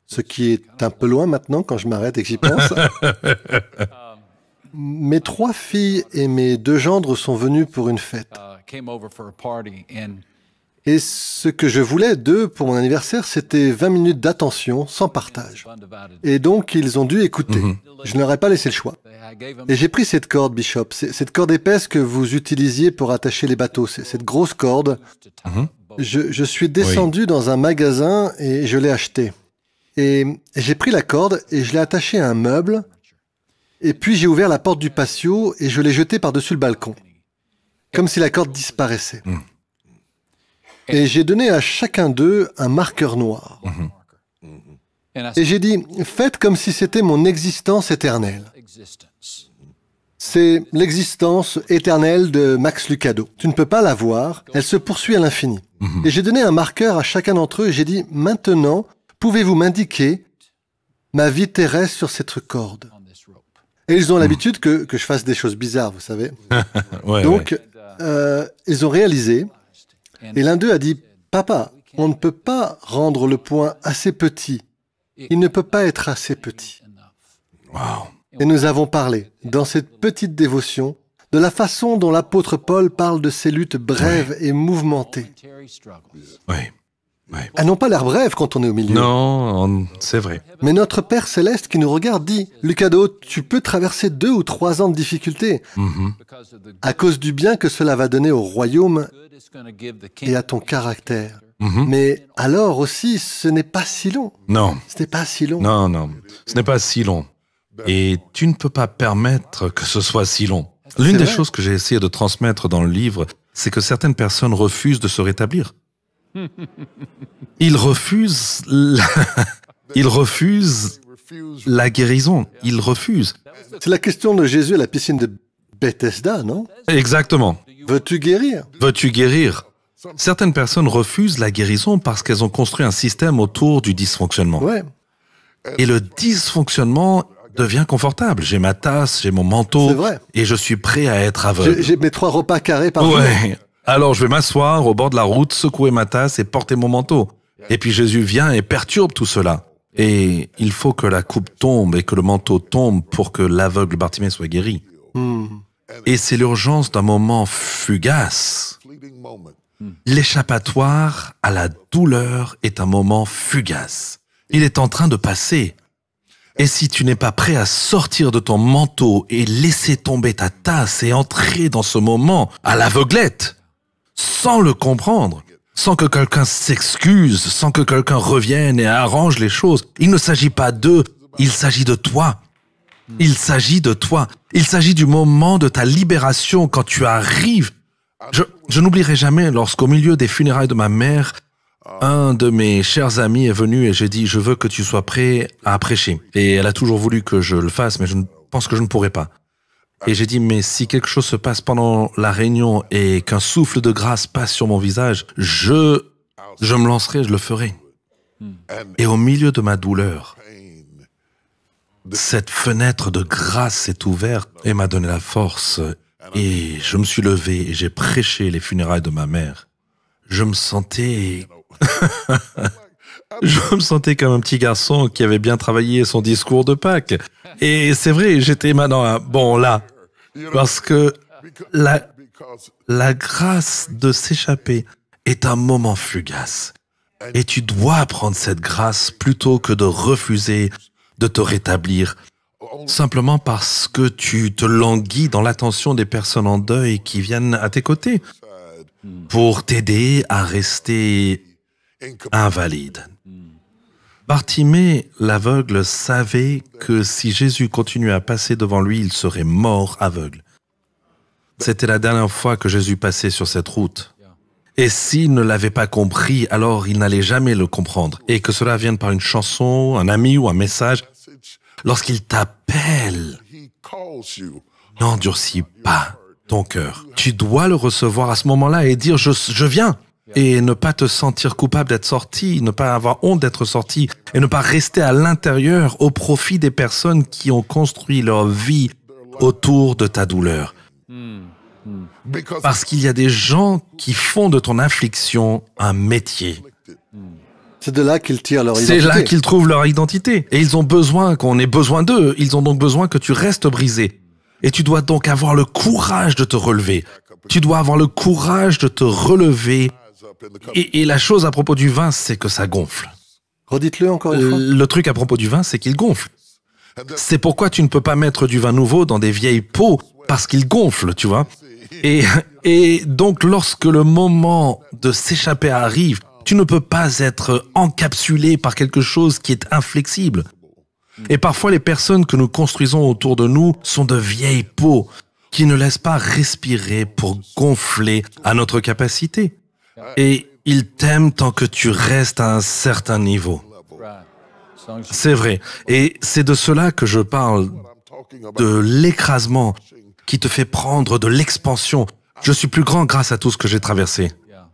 ce qui est un peu loin maintenant quand je m'arrête et que j'y pense, mes 3 filles et mes 2 gendres sont venus pour une fête. Et ce que je voulais d'eux pour mon anniversaire, c'était 20 minutes d'attention sans partage. Et donc, ils ont dû écouter. Je ne leur ai pas laissé le choix. Et j'ai pris cette corde, Bishop, cette corde épaisse que vous utilisiez pour attacher les bateaux, cette grosse corde. Je suis descendu dans un magasin et je l'ai achetée. Et j'ai pris la corde et je l'ai attachée à un meuble. Et puis j'ai ouvert la porte du patio et je l'ai jetée par-dessus le balcon. Comme si la corde disparaissait. Et j'ai donné à chacun d'eux un marqueur noir. Et j'ai dit, faites comme si c'était mon existence éternelle. C'est l'existence éternelle de Max Lucado. Tu ne peux pas la voir, elle se poursuit à l'infini. Et j'ai donné un marqueur à chacun d'entre eux et j'ai dit, maintenant, pouvez-vous m'indiquer ma vie terrestre sur cette corde? Et ils ont l'habitude que je fasse des choses bizarres, vous savez. Donc, ils ont réalisé. Et l'un d'eux a dit, « Papa, on ne peut pas rendre le point assez petit. Il ne peut pas être assez petit. » Et nous avons parlé, dans cette petite dévotion, de la façon dont l'apôtre Paul parle de ces luttes brèves et mouvementées. Elles n'ont pas l'air brèves quand on est au milieu. Non, c'est vrai. Mais notre Père Céleste qui nous regarde dit, « Lucado, tu peux traverser 2 ou 3 ans de difficultés à cause du bien que cela va donner au royaume et à ton caractère. Mais alors aussi, ce n'est pas si long. Non. Ce n'est pas si long. Non, non, ce n'est pas si long. Et tu ne peux pas permettre que ce soit si long. L'une des choses que j'ai essayé de transmettre dans le livre, c'est que certaines personnes refusent de se rétablir. Ils refusent la guérison. Ils refusent. C'est la question de Jésus à la piscine de Bethesda, non? Exactement. Veux-tu guérir? Veux-tu guérir? Certaines personnes refusent la guérison parce qu'elles ont construit un système autour du dysfonctionnement. Ouais. Et le dysfonctionnement devient confortable. J'ai ma tasse, j'ai mon manteau, et je suis prêt à être aveugle. J'ai mes 3 repas carrés par jour. Alors je vais m'asseoir au bord de la route, secouer ma tasse et porter mon manteau. Et puis Jésus vient et perturbe tout cela. Et il faut que la coupe tombe et que le manteau tombe pour que l'aveugle Bartimée soit guéri. Et c'est l'urgence d'un moment fugace. L'échappatoire à la douleur est un moment fugace. Il est en train de passer. Et si tu n'es pas prêt à sortir de ton manteau et laisser tomber ta tasse et entrer dans ce moment à l'aveuglette, sans le comprendre, sans que quelqu'un s'excuse, sans que quelqu'un revienne et arrange les choses, il ne s'agit pas d'eux, il s'agit de toi. Il s'agit de toi. Il s'agit du moment de ta libération quand tu arrives. Je n'oublierai jamais lorsqu'au milieu des funérailles de ma mère, un de mes chers amis est venu et j'ai dit « Je veux que tu sois prêt à prêcher ». Et elle a toujours voulu que je le fasse, mais je pense que je ne pourrais pas. Et j'ai dit « Mais si quelque chose se passe pendant la réunion et qu'un souffle de grâce passe sur mon visage, je me lancerai, je le ferai. » Et au milieu de ma douleur, cette fenêtre de grâce s'est ouverte et m'a donné la force. Et je me suis levé et j'ai prêché les funérailles de ma mère. Je me sentais... je me sentais comme un petit garçon qui avait bien travaillé son discours de Pâques. Et c'est vrai, j'étais maintenant bon là, parce que la grâce de s'échapper est un moment fugace. Et tu dois prendre cette grâce plutôt que de refuser de te rétablir, simplement parce que tu te languis dans l'attention des personnes en deuil qui viennent à tes côtés pour t'aider à rester invalide. Bartimée, l'aveugle, savait que si Jésus continuait à passer devant lui, il serait mort aveugle. C'était la dernière fois que Jésus passait sur cette route. Et s'il ne l'avait pas compris, alors il n'allait jamais le comprendre. Et que cela vienne par une chanson, un ami ou un message, lorsqu'il t'appelle, n'endurcis pas ton cœur. Tu dois le recevoir à ce moment-là et dire « je viens ». Et ne pas te sentir coupable d'être sorti, ne pas avoir honte d'être sorti, et ne pas rester à l'intérieur au profit des personnes qui ont construit leur vie autour de ta douleur. Parce qu'il y a des gens qui font de ton affliction un métier. C'est de là qu'ils tirent leur identité. C'est là qu'ils trouvent leur identité. Et ils ont besoin qu'on ait besoin d'eux. Ils ont donc besoin que tu restes brisé. Et tu dois donc avoir le courage de te relever. Tu dois avoir le courage de te relever. Et la chose à propos du vin, c'est que ça gonfle. Redites-le encore une fois. Le truc à propos du vin, c'est qu'il gonfle. C'est pourquoi tu ne peux pas mettre du vin nouveau dans des vieilles pots, parce qu'il gonfle, tu vois. Et donc, lorsque le moment de s'échapper arrive, tu ne peux pas être encapsulé par quelque chose qui est inflexible. Et parfois, les personnes que nous construisons autour de nous sont de vieilles peaux qui ne laissent pas respirer pour gonfler à notre capacité. Et ils t'aiment tant que tu restes à un certain niveau. C'est vrai. Et c'est de cela que je parle, de l'écrasement qui te fait prendre de l'expansion. Je suis plus grand grâce à tout ce que j'ai traversé.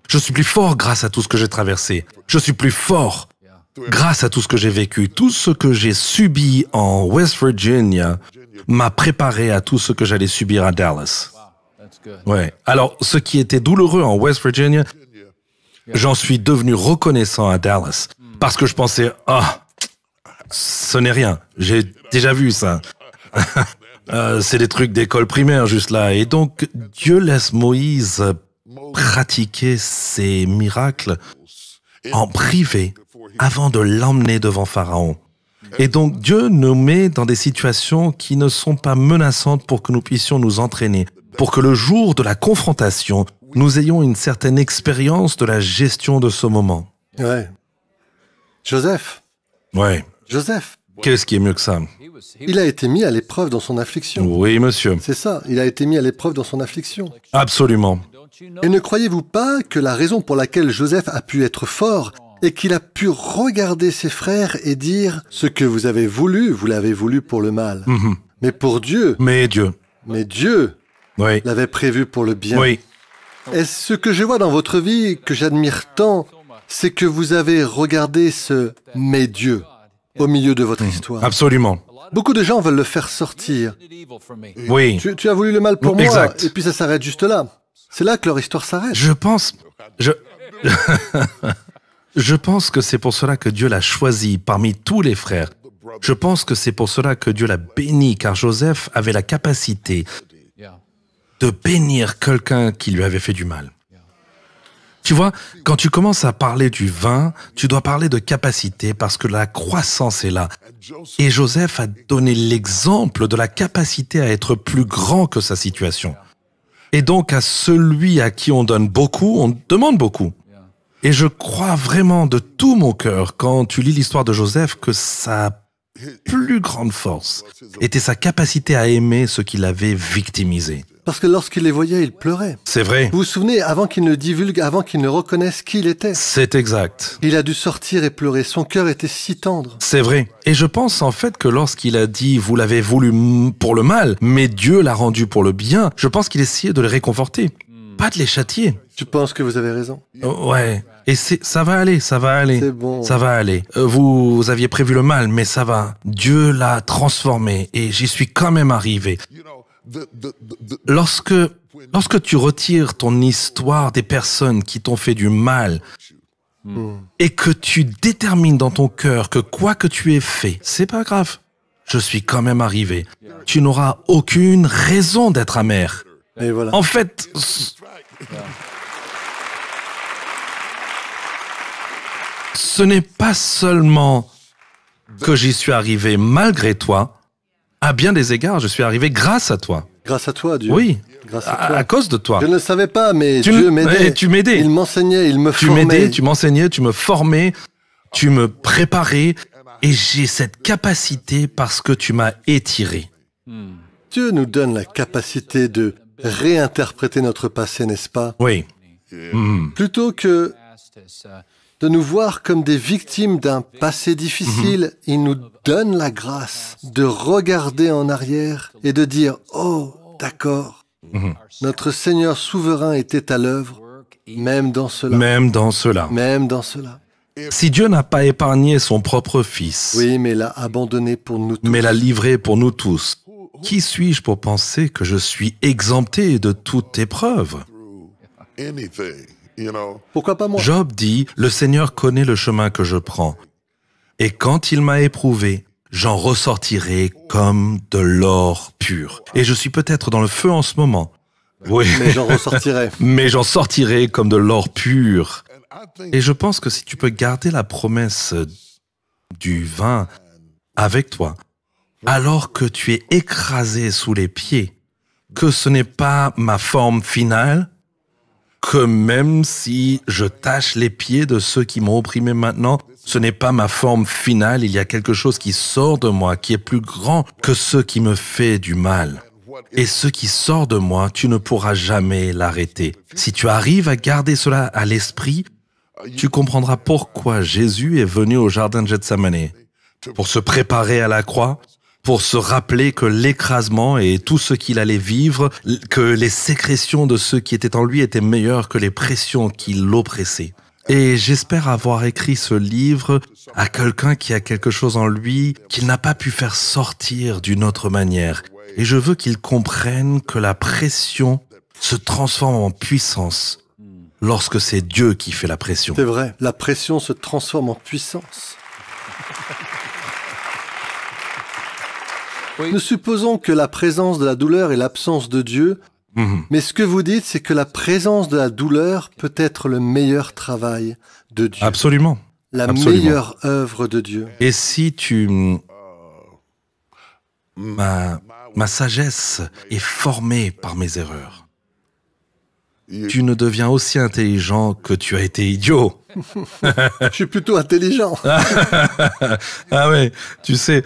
Je suis plus fort grâce à tout ce que j'ai traversé. Je suis plus fort grâce à tout ce que j'ai vécu. Tout ce que j'ai subi en West Virginia m'a préparé à tout ce que j'allais subir à Dallas. Ouais. Alors, ce qui était douloureux en West Virginia, j'en suis devenu reconnaissant à Dallas. Parce que je pensais, ce n'est rien. J'ai déjà vu ça. C'est des trucs d'école primaire juste là. Et donc, Dieu laisse Moïse pratiquer ses miracles en privé avant de l'emmener devant Pharaon. Et donc, Dieu nous met dans des situations qui ne sont pas menaçantes pour que nous puissions nous entraîner, pour que le jour de la confrontation, nous ayons une certaine expérience de la gestion de ce moment. Ouais. Joseph. Ouais. Joseph. Qu'est-ce qui est mieux que ça? Il a été mis à l'épreuve dans son affliction. Oui, monsieur. C'est ça, il a été mis à l'épreuve dans son affliction. Absolument. Et ne croyez-vous pas que la raison pour laquelle Joseph a pu être fort est qu'il a pu regarder ses frères et dire « Ce que vous avez voulu, vous l'avez voulu pour le mal. Mais pour Dieu. » Mais Dieu. Mais Dieu oui. l'avait prévu pour le bien. Oui. Et ce que je vois dans votre vie, que j'admire tant, c'est que vous avez regardé ce « Mais Dieu » au milieu de votre histoire. Absolument. Beaucoup de gens veulent le faire sortir. Oui. Tu as voulu le mal pour moi, exact. et puis ça s'arrête juste là. C'est là que leur histoire s'arrête. Je pense que c'est pour cela que Dieu l'a choisi parmi tous les frères. Je pense que c'est pour cela que Dieu l'a béni, car Joseph avait la capacité de bénir quelqu'un qui lui avait fait du mal. Tu vois, quand tu commences à parler du vin, tu dois parler de capacité parce que la croissance est là. Et Joseph a donné l'exemple de la capacité à être plus grand que sa situation. Et donc à celui à qui on donne beaucoup, on demande beaucoup. Et je crois vraiment de tout mon cœur, quand tu lis l'histoire de Joseph, que sa plus grande force était sa capacité à aimer ceux qui l'avaient victimisé. Parce que lorsqu'il les voyait, il pleurait. C'est vrai. Vous vous souvenez, avant qu'il ne divulgue, avant qu'il ne reconnaisse qui il était. C'est exact. Il a dû sortir et pleurer. Son cœur était si tendre. C'est vrai. Et je pense en fait que lorsqu'il a dit « Vous l'avez voulu pour le mal, mais Dieu l'a rendu pour le bien », je pense qu'il essayait de les réconforter, pas de les châtier. Je pense que vous avez raison. Ouais. Et ça va aller, ça va aller. C'est bon. Ça va aller. Vous aviez prévu le mal, mais ça va. Dieu l'a transformé et j'y suis quand même arrivé. Lorsque tu retires ton histoire des personnes qui t'ont fait du mal et que tu détermines dans ton cœur que quoi que tu aies fait, c'est pas grave. Je suis quand même arrivé. Tu n'auras aucune raison d'être amer. Et voilà. En fait, ce n'est pas seulement que j'y suis arrivé malgré toi, à bien des égards, je suis arrivé grâce à toi. Grâce à toi, Dieu. Oui, grâce à toi. à cause de toi. Je ne le savais pas, mais Dieu m'aidait. Tu m'aidais. Il m'enseignait, il me Tu formait. m'aidais, tu m'enseignais, tu me formais, tu me préparais, et j'ai cette capacité parce que tu m'as étiré. Dieu nous donne la capacité de réinterpréter notre passé, n'est-ce pas? Oui. Plutôt que de nous voir comme des victimes d'un passé difficile, il nous donne la grâce de regarder en arrière et de dire « Oh, d'accord, notre Seigneur souverain était à l'œuvre, même dans cela. Même dans cela. Même dans cela. » Si Dieu n'a pas épargné son propre Fils, Oui, mais l'a abandonné pour nous tous. mais l'a livré pour nous tous, qui suis-je pour penser que je suis exempté de toute épreuve? Pourquoi pas moi? Job dit, « Le Seigneur connaît le chemin que je prends, et quand il m'a éprouvé, j'en ressortirai comme de l'or pur. » Et je suis peut-être dans le feu en ce moment. Oui, Mais j'en ressortirai. mais j'en sortirai comme de l'or pur. Et je pense que si tu peux garder la promesse du vin avec toi, alors que tu es écrasé sous les pieds, que ce n'est pas ma forme finale, que même si je tâche les pieds de ceux qui m'ont opprimé maintenant, ce n'est pas ma forme finale, il y a quelque chose qui sort de moi, qui est plus grand que ce qui me fait du mal. Et ce qui sort de moi, tu ne pourras jamais l'arrêter. Si tu arrives à garder cela à l'esprit, tu comprendras pourquoi Jésus est venu au jardin de Gethsemane, pour se préparer à la croix, pour se rappeler que l'écrasement et tout ce qu'il allait vivre, que les sécrétions de ceux qui étaient en lui étaient meilleures que les pressions qui l'oppressaient. Et j'espère avoir écrit ce livre à quelqu'un qui a quelque chose en lui qu'il n'a pas pu faire sortir d'une autre manière. Et je veux qu'il comprenne que la pression se transforme en puissance lorsque c'est Dieu qui fait la pression. C'est vrai, la pression se transforme en puissance. Nous supposons que la présence de la douleur est l'absence de Dieu, mais ce que vous dites, c'est que la présence de la douleur peut être le meilleur travail de Dieu. Absolument. La Absolument. meilleure œuvre de Dieu. Et si ma sagesse est formée par mes erreurs, tu ne deviens aussi intelligent que tu as été idiot. Je suis plutôt intelligent. Ah ouais, tu sais,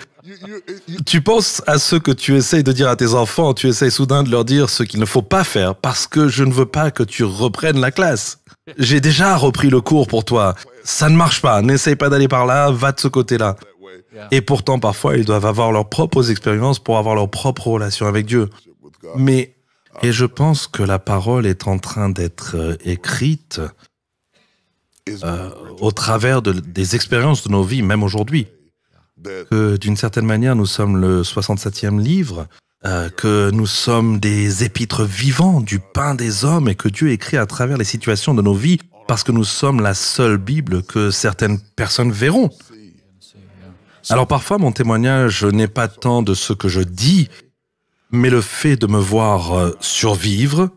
tu penses à ce que tu essayes de dire à tes enfants, tu essayes soudain de leur dire ce qu'il ne faut pas faire parce que je ne veux pas que tu reprennes la classe. J'ai déjà repris le cours pour toi. Ça ne marche pas, n'essaye pas d'aller par là, va de ce côté-là. Et pourtant, parfois, ils doivent avoir leurs propres expériences pour avoir leur propre relation avec Dieu. Et je pense que la parole est en train d'être écrite au travers des expériences de nos vies, même aujourd'hui. Que d'une certaine manière, nous sommes le 67e livre, que nous sommes des épîtres vivants du pain des hommes et que Dieu écrit à travers les situations de nos vies parce que nous sommes la seule Bible que certaines personnes verront. Alors parfois, mon témoignage n'est pas tant de ce que je dis, mais le fait de me voir survivre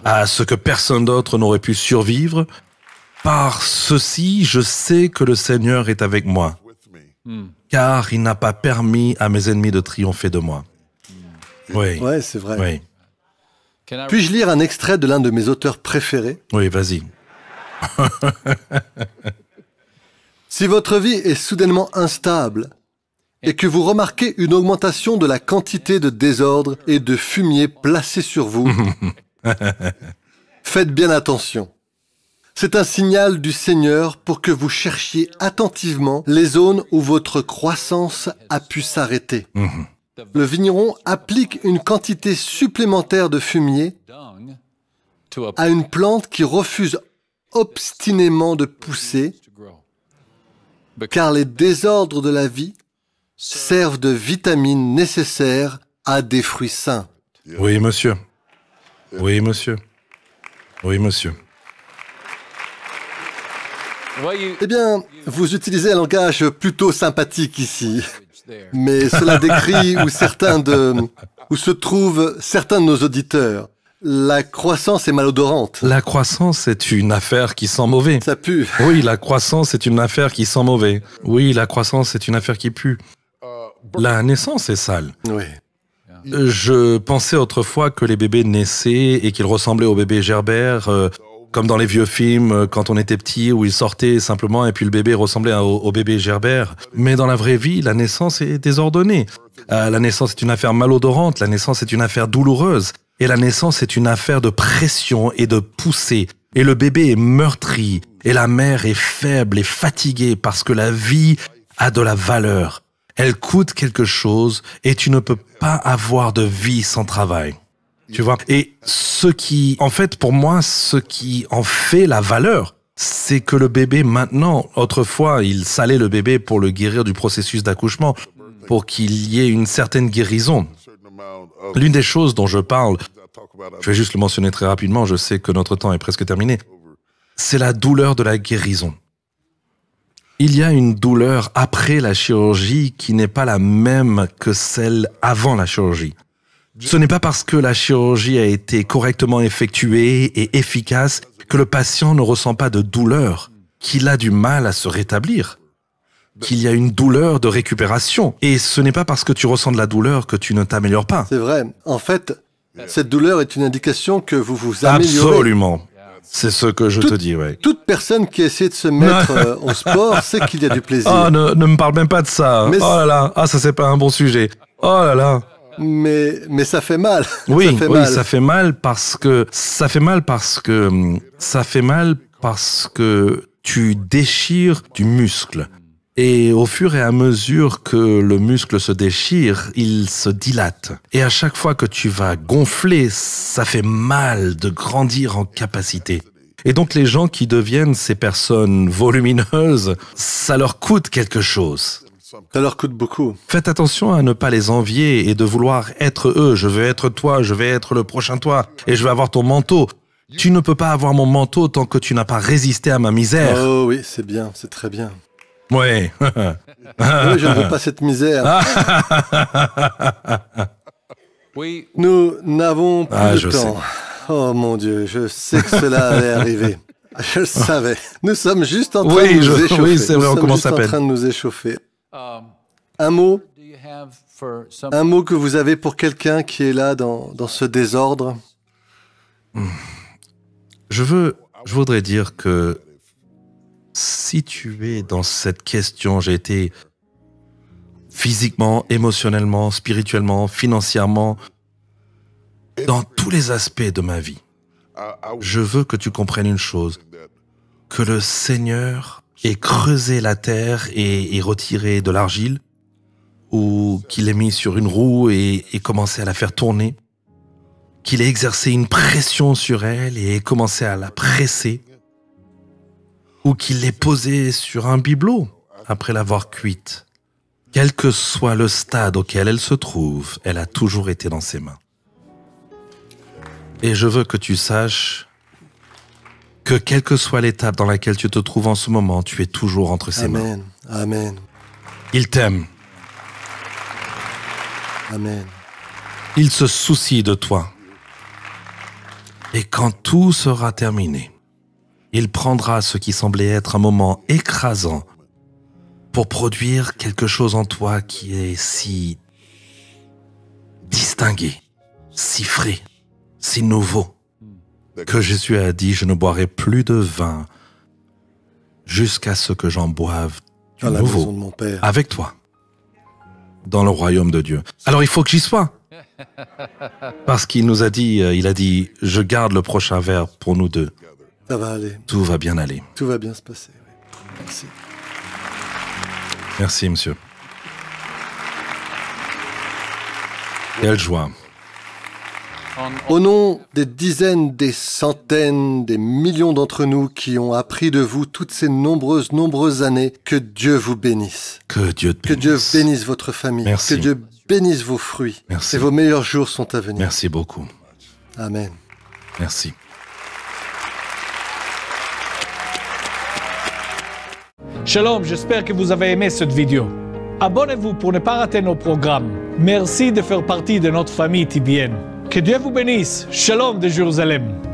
à ce que personne d'autre n'aurait pu survivre. Par ceci, je sais que le Seigneur est avec moi, car il n'a pas permis à mes ennemis de triompher de moi. Oui. Ouais, c'est vrai. Oui. Puis-je lire un extrait de l'un de mes auteurs préférés? Oui, vas-y. Si votre vie est soudainement instable et que vous remarquez une augmentation de la quantité de désordre et de fumier placé sur vous, faites bien attention. C'est un signal du Seigneur pour que vous cherchiez attentivement les zones où votre croissance a pu s'arrêter. Le vigneron applique une quantité supplémentaire de fumier à une plante qui refuse obstinément de pousser, car les désordres de la vie servent de vitamines nécessaires à des fruits sains. Oui, monsieur. Oui, monsieur. Oui, monsieur. Eh bien, vous utilisez un langage plutôt sympathique ici, mais cela décrit où se trouvent certains de nos auditeurs. La croissance est malodorante. La croissance est une affaire qui sent mauvais. Ça pue. Oui, la croissance est une affaire qui sent mauvais. Oui, la croissance est une affaire qui pue. La naissance est sale. Oui. Je pensais autrefois que les bébés naissaient et qu'ils ressemblaient aux bébés gerbères, comme dans les vieux films, quand on était petit, où ils sortaient simplement et puis le bébé ressemblait au bébé gerbère. Mais dans la vraie vie, la naissance est désordonnée. La naissance est une affaire malodorante, la naissance est une affaire douloureuse. Et la naissance est une affaire de pression et de poussée. Et le bébé est meurtri. Et la mère est faible et fatiguée parce que la vie a de la valeur. Elle coûte quelque chose et tu ne peux pas avoir de vie sans travail. Tu vois? Et en fait, pour moi, ce qui en fait la valeur, c'est que le bébé maintenant, autrefois, il salait le bébé pour le guérir du processus d'accouchement, pour qu'il y ait une certaine guérison. L'une des choses dont je parle, je vais juste le mentionner très rapidement, je sais que notre temps est presque terminé, c'est la douleur de la guérison. Il y a une douleur après la chirurgie qui n'est pas la même que celle avant la chirurgie. Ce n'est pas parce que la chirurgie a été correctement effectuée et efficace que le patient ne ressent pas de douleur, qu'il a du mal à se rétablir, qu'il y a une douleur de récupération. Et ce n'est pas parce que tu ressens de la douleur que tu ne t'améliores pas. C'est vrai. En fait, cette douleur est une indication que vous vous améliorez. Absolument. C'est ce que je te dis, oui. Toute personne qui essaie de se mettre au sport sait qu'il y a du plaisir. Oh, ne me parle même pas de ça. Mais oh là là, ça c'est pas un bon sujet. Oh là là. Mais ça fait mal. Oui, ça fait mal. Ça fait mal parce que tu déchires du muscle. Et au fur et à mesure que le muscle se déchire, il se dilate. Et à chaque fois que tu vas gonfler, ça fait mal de grandir en capacité. Et donc les gens qui deviennent ces personnes volumineuses, ça leur coûte quelque chose. Ça leur coûte beaucoup. Faites attention à ne pas les envier et de vouloir être eux. Je veux être toi, je vais être le prochain toi, et je vais avoir ton manteau. Tu ne peux pas avoir mon manteau tant que tu n'as pas résisté à ma misère. Oh oui, c'est bien, c'est très bien. Ouais. Oui, je ne veux pas cette misère. Nous n'avons plus de temps. Oh mon Dieu, je sais que cela allait arriver. Je le savais. Nous sommes juste en train de nous échauffer. Oui, c'est vrai, on commence à peine. Nous sommes juste en train de nous échauffer. Un mot que vous avez pour quelqu'un qui est là dans ce désordre? Je voudrais dire que si tu es dans cette question, j'ai été physiquement, émotionnellement, spirituellement, financièrement, dans tous les aspects de ma vie, je veux que tu comprennes une chose, que le Seigneur ait creusé la terre et retiré de l'argile, ou qu'il ait mis sur une roue et commencé à la faire tourner, qu'il ait exercé une pression sur elle et ait commencé à la presser, ou qu'il l'ait posée sur un bibelot après l'avoir cuite. Quel que soit le stade auquel elle se trouve, elle a toujours été dans ses mains. Et je veux que tu saches que quelle que soit l'étape dans laquelle tu te trouves en ce moment, tu es toujours entre ses mains. Amen. Amen. Il t'aime. Amen. Il se soucie de toi. Et quand tout sera terminé, il prendra ce qui semblait être un moment écrasant pour produire quelque chose en toi qui est si distingué, si frais, si nouveau, que Jésus a dit « Je ne boirai plus de vin jusqu'à ce que j'en boive du dans nouveau la maison de mon Père. avec toi dans le royaume de Dieu. » Alors il faut que j'y sois. Parce qu'il nous a dit, je garde le prochain verre pour nous deux. Ça va aller. Tout va bien aller. Tout va bien se passer. Oui. Merci. Merci, monsieur. Quelle joie. Au nom des dizaines, des centaines, des millions d'entre nous qui ont appris de vous toutes ces nombreuses années, que Dieu vous bénisse. Que Dieu te bénisse. Que Dieu bénisse votre famille. Merci. Que Dieu bénisse vos fruits. Merci. Et vos meilleurs jours sont à venir. Merci beaucoup. Amen. Merci. Shalom, j'espère que vous avez aimé cette vidéo. Abonnez-vous pour ne pas rater nos programmes. Merci de faire partie de notre famille TBN. Que Dieu vous bénisse. Shalom de Jérusalem.